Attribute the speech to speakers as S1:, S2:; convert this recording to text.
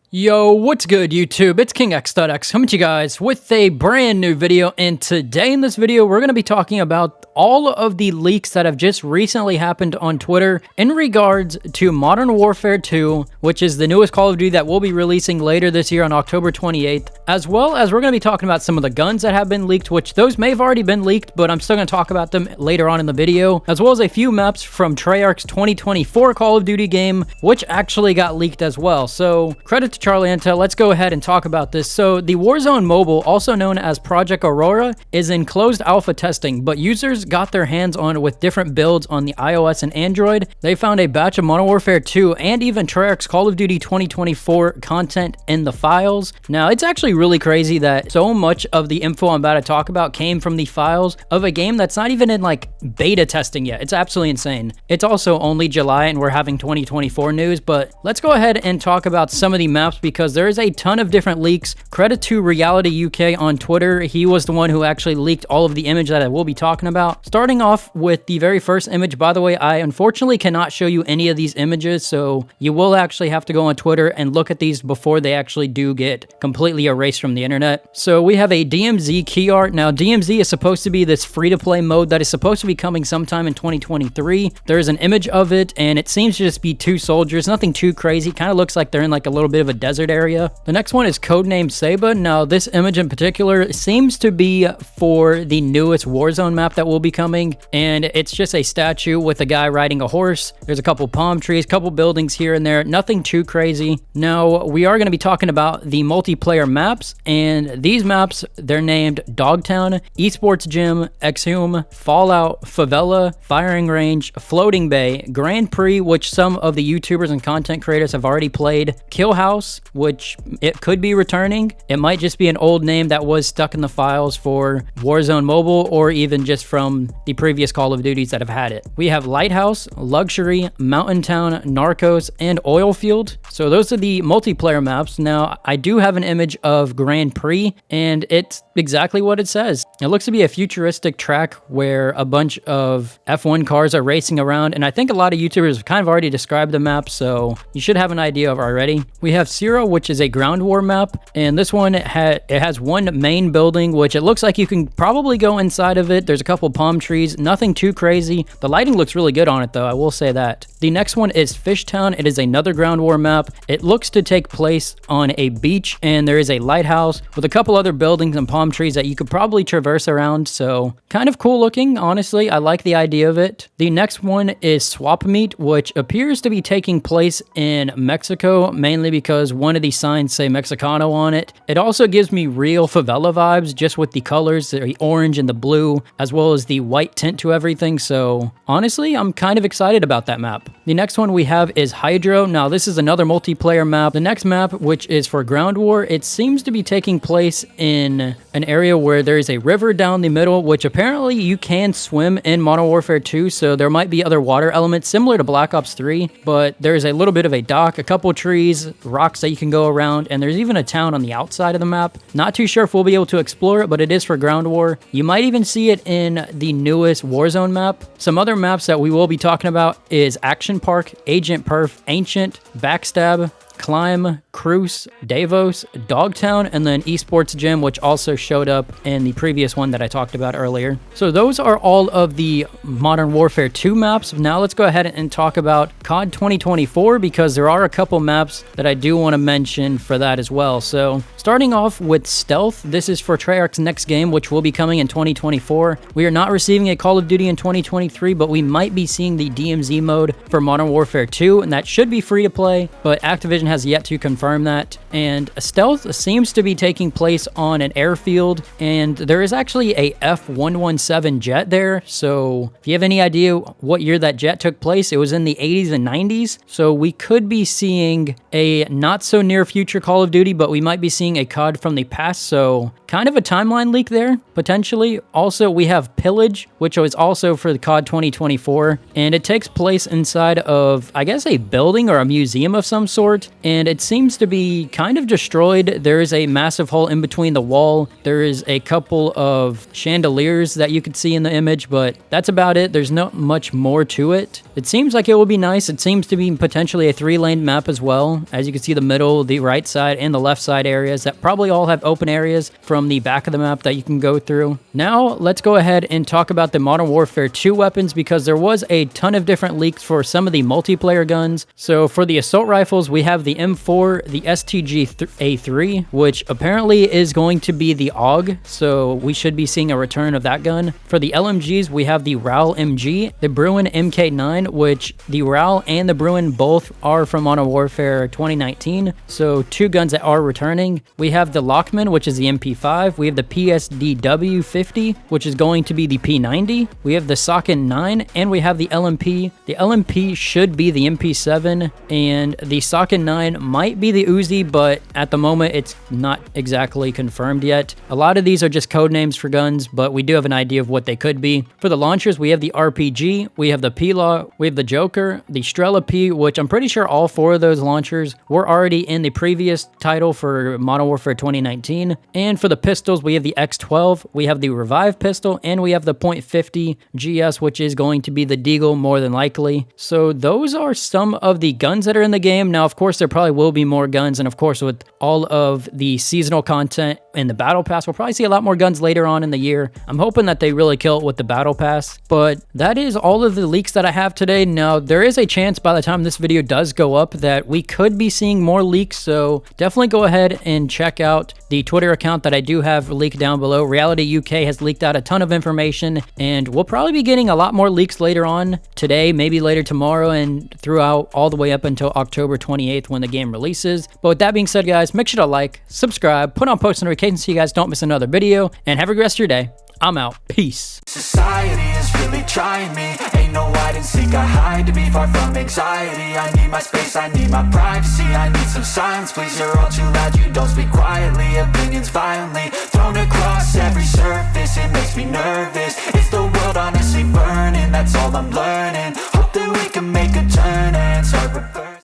S1: Yo, what's good YouTube? It's KingX.X coming to you guys with a brand new video, and today in this video we're going to be talking about all of the leaks that have just recently happened on Twitter in regards to Modern Warfare 2, which is the newest Call of Duty that we'll be releasing later this year on October 28th, as well as we're going to be talking about some of the guns that have been leaked, which those may have already been leaked, but I'm still going to talk about them later on in the video, as well as a few maps from Treyarch's 2024 Call of Duty game, which actually got leaked as well. So credit to Charlieintel. Let's go ahead and talk about this. So the Warzone Mobile, also known as Project Aurora, is in closed alpha testing, but users got their hands on it with different builds on the iOS and Android. They found a batch of Modern Warfare 2 and even Treyarch's Call of Duty 2024 content in the files. Now, it's actually really crazy that so much of the info I'm about to talk about came from the files of a game that's not even in like beta testing yet. It's absolutely insane. It's also only July and we're having 2024 news, but let's go ahead and talk about some of the maps because there is a ton of different leaks. Credit to Reality UK on Twitter. He was the one who actually leaked all of the image that I will be talking about. Starting off with the very first image, by the way, I unfortunately cannot show you any of these images, so you will actually have to go on Twitter and look at these before they actually do get completely erased from the internet. So we have a DMZ key art. Now, DMZ is supposed to be this free-to-play mode that is supposed to be coming sometime in 2023. There's an image of it, and it seems to just be two soldiers. Nothing too crazy. Kind of looks like they're in like a little bit of a desert area. The next one is codenamed Saba. Now, this image in particular seems to be for the newest Warzone map that will be coming, and it's just a statue with a guy riding a horse. There's a couple palm trees, couple buildings here and there, nothing too crazy. Now, we are going to be talking about the multiplayer maps, and these maps, they're named Dogtown, Esports Gym, Exhume, Fallout, Favela, Firing Range, Floating Bay, Grand Prix, which some of the YouTubers and content creators have already played, Kill House, which it could be returning. It might just be an old name that was stuck in the files for Warzone Mobile or even just from the previous Call of Duties that have had it. We have Lighthouse, Luxury, Mountain Town, Narcos, and Oilfield. So those are the multiplayer maps. Now, I do have an image of Grand Prix, and it's exactly what it says. It looks to be a futuristic track where a bunch of F1 cars are racing around, and I think a lot of YouTubers have kind of already described the map, so you should have an idea of it already. We have Zero, which is a ground war map, and this one it has one main building, which it looks like you can probably go inside of it. There's a couple palm trees, nothing too crazy. The lighting looks really good on it though, I will say that. The next one is Fishtown. It is another ground war map. It looks to take place on a beach, and there is a lighthouse with a couple other buildings and palm trees that you could probably traverse around, so kind of cool looking, honestly. I like the idea of it. The next one is Swap Meet, which appears to be taking place in Mexico, mainly because one of these signs say Mexicano on it. It also gives me real favela vibes, just with the colors, the orange and the blue, as well as the white tint to everything, so honestly, I'm kind of excited about that map. The next one we have is Hydro. Now, this is another multiplayer map. The next map, which is for ground war, it seems to be taking place in an area where there is a river down the middle, which apparently you can swim in Modern Warfare 2, so there might be other water elements similar to Black Ops 3, but there's a little bit of a dock, a couple trees, rocks that you can go around, and there's even a town on the outside of the map. Not too sure if we'll be able to explore it, but it is for ground war. You might even see it in the newest Warzone map. Some other maps that we will be talking about is Action Park, Agent Perf, Ancient, Backstab, Climb, Cruise, Davos, Dogtown, and then Esports Gym, which also showed up in the previous one that I talked about earlier. So those are all of the Modern Warfare 2 maps. Now let's go ahead and talk about COD 2024 because there are a couple maps that I do want to mention for that as well. So starting off with Stealth, this is for Treyarch's next game, which will be coming in 2024. We are not receiving a Call of Duty in 2023, but we might be seeing the DMZ mode for Modern Warfare 2, and that should be free to play, but Activision has yet to confirm that. And Stealth seems to be taking place on an airfield, and there is actually a F-117 jet there. So if you have any idea what year that jet took place, it was in the 80s and 90s. So we could be seeing a not so near future Call of Duty, but we might be seeing a COD from the past. So kind of a timeline leak there, potentially. Also, we have Pillage, which was also for the COD 2024, and it takes place inside of, I guess, a building or a museum of some sort. And it seems to be kind of destroyed. There is a massive hole in between the wall. There is a couple of chandeliers that you could see in the image, but that's about it. There's not much more to it. It seems like it will be nice. It seems to be potentially a 3-lane map as well. As you can see, the middle, the right side, and the left side areas that probably all have open areas from the back of the map that you can go through. Now, let's go ahead and talk about the Modern Warfare 2 weapons, because there was a ton of different leaks for some of the multiplayer guns. So for the assault rifles, we have the M4, the STG-A3, which apparently is going to be the AUG, so we should be seeing a return of that gun. For the LMGs, we have the RAL MG, the Bruin MK9, which the RAL and the Bruin both are from Modern Warfare 2019, so 2 guns that are returning. We have the Lockman, which is the MP5. We have the PSDW50, which is going to be the P90. We have the Socken 9, and we have the LMP. The LMP should be the MP7, and the Socken 9 might be the Uzi, but at the moment it's not exactly confirmed yet. A lot of these are just code names for guns, but we do have an idea of what they could be. For the launchers, we have the RPG, we have the P-Law, we have the Joker, the Strela P, which I'm pretty sure all 4 of those launchers were already in the previous title for Modern Warfare 2019. And for the pistols, we have the X12, we have the Revive pistol, and we have the .50 GS, which is going to be the Deagle more than likely. So those are some of the guns that are in the game. Now, of course, there probably will be more guns, and of course, with all of the seasonal content in the Battle Pass, we'll probably see a lot more guns later on in the year. I'm hoping that they really kill it with the Battle Pass, but that is all of the leaks that I have today. Now, there is a chance by the time this video does go up that we could be seeing more leaks, so definitely go ahead and check out the Twitter account that I do have leaked down below. Reality UK has leaked out a ton of information, and we'll probably be getting a lot more leaks later on today, maybe later tomorrow, and throughout all the way up until October 28th when the game releases. But with that being said, guys, make sure to like, subscribe, put on post notifications so you guys don't miss another video, and have a great rest of your day. I'm out. Peace.
S2: Society is really trying me. Ain't no hide and seek, I hide to be far from anxiety. I need my space, I need my privacy. I need some silence, please, you're all too loud. You don't speak quietly, opinions violently thrown across every surface. It makes me nervous. Is the world honestly burning? That's all I'm learning.